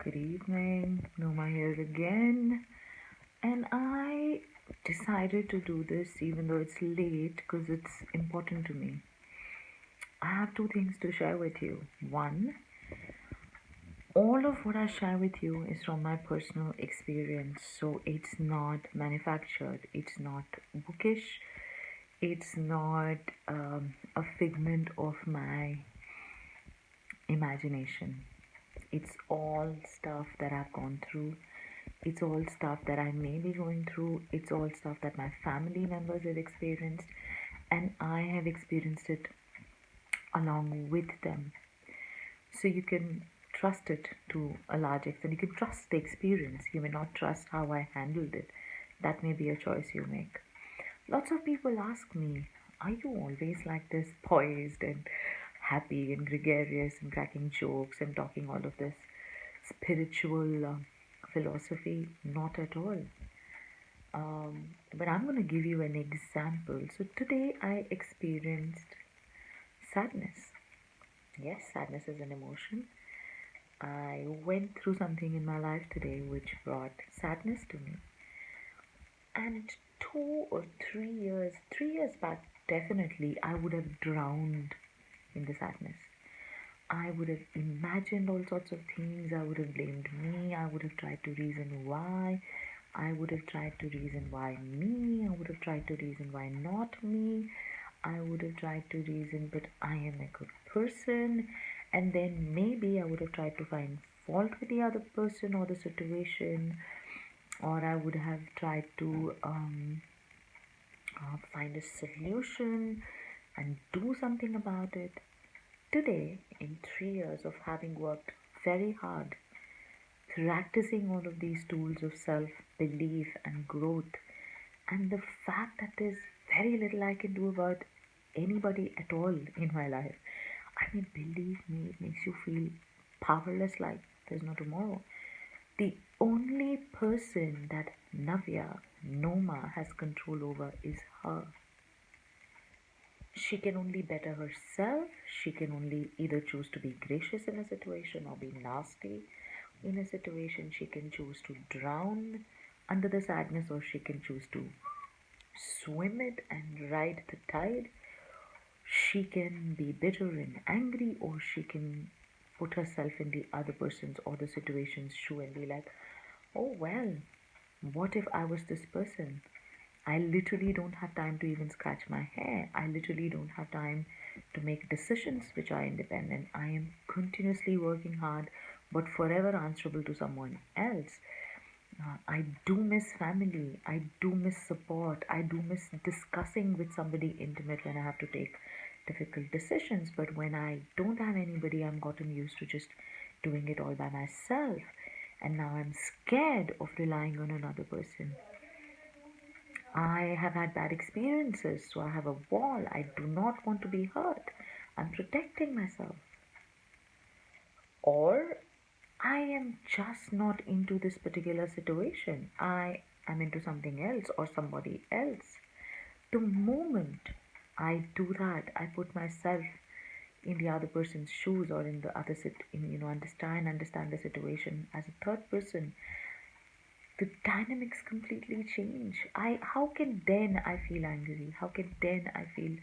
Good evening, Knowma here again. And I decided to do this even though it's late because it's important to me. I have two things to share with you. One, all of what I share with you is from my personal experience, so it's not manufactured, it's not bookish, it's not a figment of my imagination. It's all stuff that I've gone through. It's all stuff that I may be going through. It's all stuff that my family members have experienced, and I have experienced it along with them. So you can trust it to a large extent. You can trust the experience. You may not trust how I handled it. That may be a choice you make. Lots of people ask me, are you always like this, poised and happy and gregarious and cracking jokes and talking all of this spiritual philosophy? Not at all. But I'm going to give you an example. So today I experienced sadness. Yes, sadness is an emotion. I went through something in my life today which brought sadness to me. And 2 or 3 years, 3 years back, definitely I would have drowned in the sadness. I would have imagined all sorts of things. I would have blamed me. I would have tried to reason why. I would have tried to reason why me. I would have tried to reason why not me. I would have tried to reason, but I am a good person. And then maybe I would have tried to find fault with the other person or the situation, or I would have tried to find a solution and do something about it. Today, in 3 years of having worked very hard, practicing all of these tools of self belief and growth, and the fact that there's very little I can do about anybody at all in my life. I mean, believe me, it makes you feel powerless like there's no tomorrow. The only person that Navya, Knowma, has control over is her. She can only better herself. She can only either choose to be gracious in a situation or be nasty in a situation. She can choose to drown under the sadness, or she can choose to swim it and ride the tide. She can be bitter and angry, or she can put herself in the other person's or the situation's shoe and be like, oh well, what if I was this person? I literally don't have time to even scratch my hair. I literally don't have time to make decisions which are independent. I am continuously working hard but forever answerable to someone else. I do miss family. I do miss support. I do miss discussing with somebody intimate when I have to take difficult decisions. But when I don't have anybody, I'm gotten used to just doing it all by myself. And now I'm scared of relying on another person. I have had bad experiences, so I have a wall. I do not want to be hurt. I'm protecting myself. Or I am just not into this particular situation. I am into something else or somebody else. The moment I do that, I put myself in the other person's shoes or in the other understand the situation as a third person. The dynamics completely change. How can then I feel angry? How can then I feel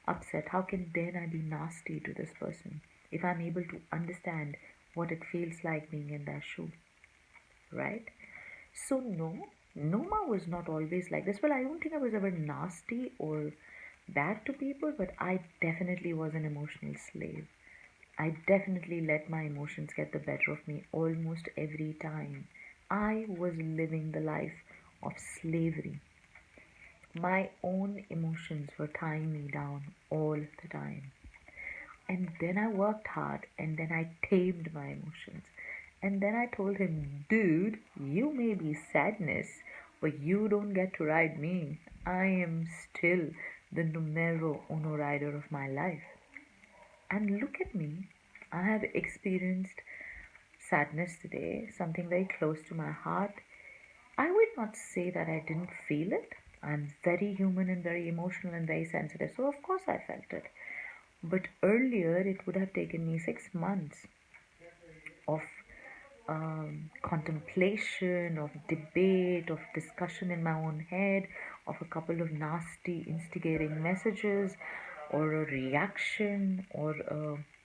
upset? How can then I be nasty to this person if I'm able to understand what it feels like being in their shoe, right? So no, Noma was not always like this. Well, I don't think I was ever nasty or bad to people, but I definitely was an emotional slave. I definitely let my emotions get the better of me almost every time. I was living the life of slavery. My own emotions were tying me down all the time. And then I worked hard and then I tamed my emotions. And then I told him, dude, you may be sadness, but you don't get to ride me. I am still the numero uno rider of my life. And look at me. I have experienced sadness today, something very close to my heart. I would not say that I didn't feel it. I'm very human and very emotional and very sensitive, so of course I felt it. But earlier, it would have taken me 6 months of contemplation, of debate, of discussion in my own head, of a couple of nasty instigating messages, or a reaction, or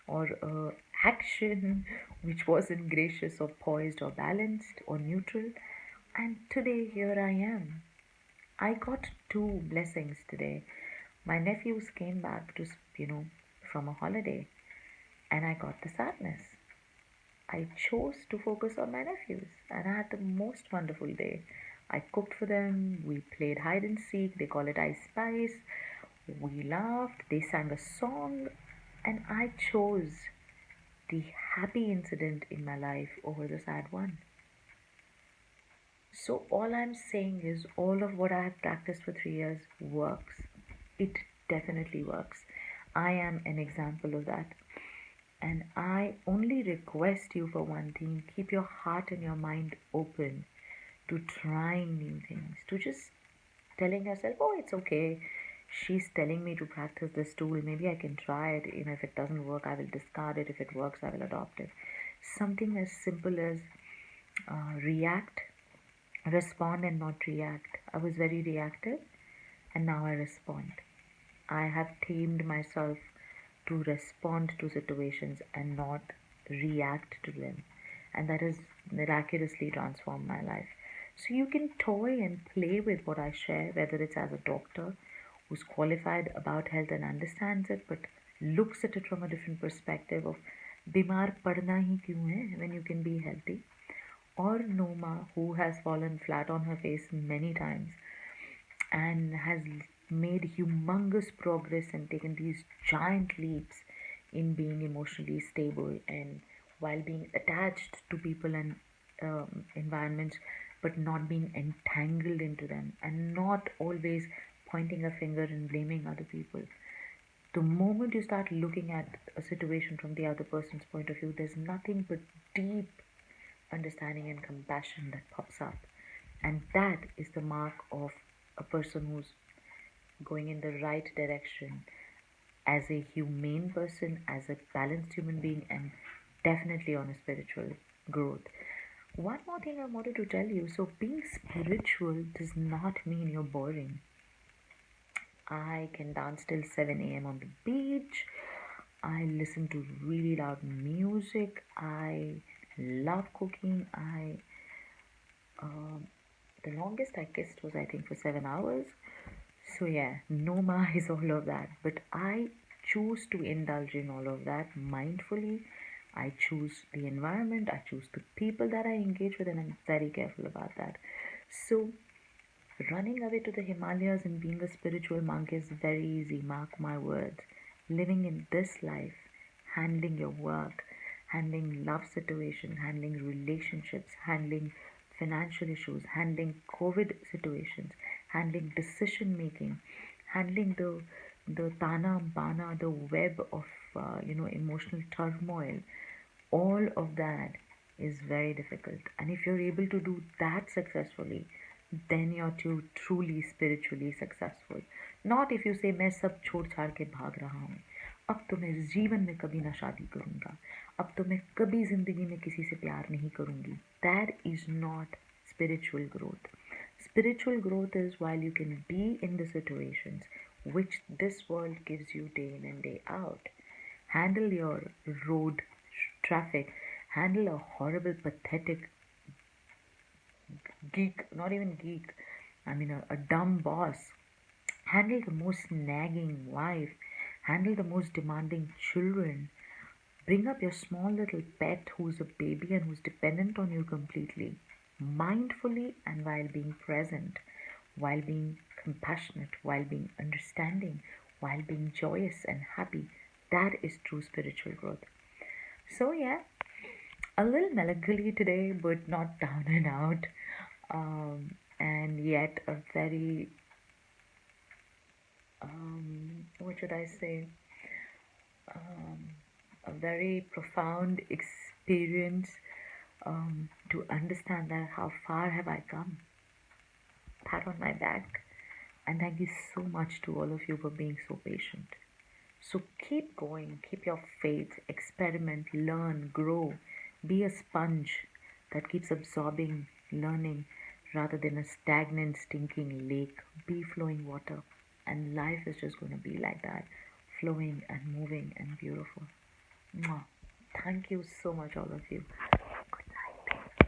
a action which wasn't gracious or poised or balanced or neutral. And today here I am. I got two blessings today. My nephews came back from a holiday, and I got the sadness. I chose to focus on my nephews, and I had the most wonderful day. I cooked for them, we played hide and seek, they call it I Spice, we laughed, they sang a song, and I chose the happy incident in my life over the sad one. So, all I'm saying is, all of what I have practiced for 3 years works. It definitely works. I am an example of that. And I only request you for one thing: keep your heart and your mind open to trying new things, to just telling yourself, oh, it's okay. She's telling me to practice this tool. Maybe I can try it. If it doesn't work, I will discard it. If it works, I will adopt it. Something as simple as react, respond, and not react. I was very reactive, and now I respond. I have tamed myself to respond to situations and not react to them. And that has miraculously transformed my life. So you can toy and play with what I share, whether it's as a doctor who's qualified about health and understands it, but looks at it from a different perspective of बीमार पड़ना ही क्यों है when you can be healthy, or Knowma, who has fallen flat on her face many times and has made humongous progress and taken these giant leaps in being emotionally stable and while being attached to people and environments, but not being entangled into them and not always pointing a finger and blaming other people. The moment you start looking at a situation from the other person's point of view, there's nothing but deep understanding and compassion that pops up. And that is the mark of a person who's going in the right direction as a humane person, as a balanced human being, and definitely on a spiritual growth. One more thing I wanted to tell you: so, being spiritual does not mean you're boring. I can dance till 7 a.m. on the beach. I listen to really loud music. I love cooking. Um, the longest I kissed was, I think, for 7 hours. So yeah, Knowma is all of that. But I choose to indulge in all of that mindfully. I choose the environment. I choose the people that I engage with, and I'm very careful about that. So running away to the Himalayas and being a spiritual monk is very easy, mark my words. Living in this life, handling your work, handling love situations, handling relationships, handling financial issues, handling COVID situations, handling decision making, handling the tana bana, the web of emotional turmoil, all of that is very difficult. And if you're able to do that successfully, then you're truly spiritually successful. Not if you say मैं सब छोड़ छाड़ के भाग रहा हूँ, अब तो मैं जीवन में कभी ना शादी करूँगा, अब तो मैं कभी ज़िंदगी में किसी से प्यार नहीं करूँगी. That is not spiritual growth. Spiritual growth is while you can be in the situations which this world gives you day in and day out. Handle your road traffic, handle a horrible, pathetic geek, not even geek, a dumb boss, handle the most nagging wife, handle the most demanding children, bring up your small little pet who's a baby and who's dependent on you completely, mindfully and while being present, while being compassionate, while being understanding, while being joyous and happy. That is true spiritual growth. So, yeah, a little melancholy today, but not down and out. And yet a very, what should I say, a very profound experience to understand that how far have I come. Pat on my back. And thank you so much to all of you for being so patient. So keep going, keep your faith, experiment, learn, grow, be a sponge. that keeps absorbing learning rather than a stagnant, stinking lake, be flowing water. And life is just going to be like that, flowing and moving and beautiful. Mwah. Thank you so much, all of you.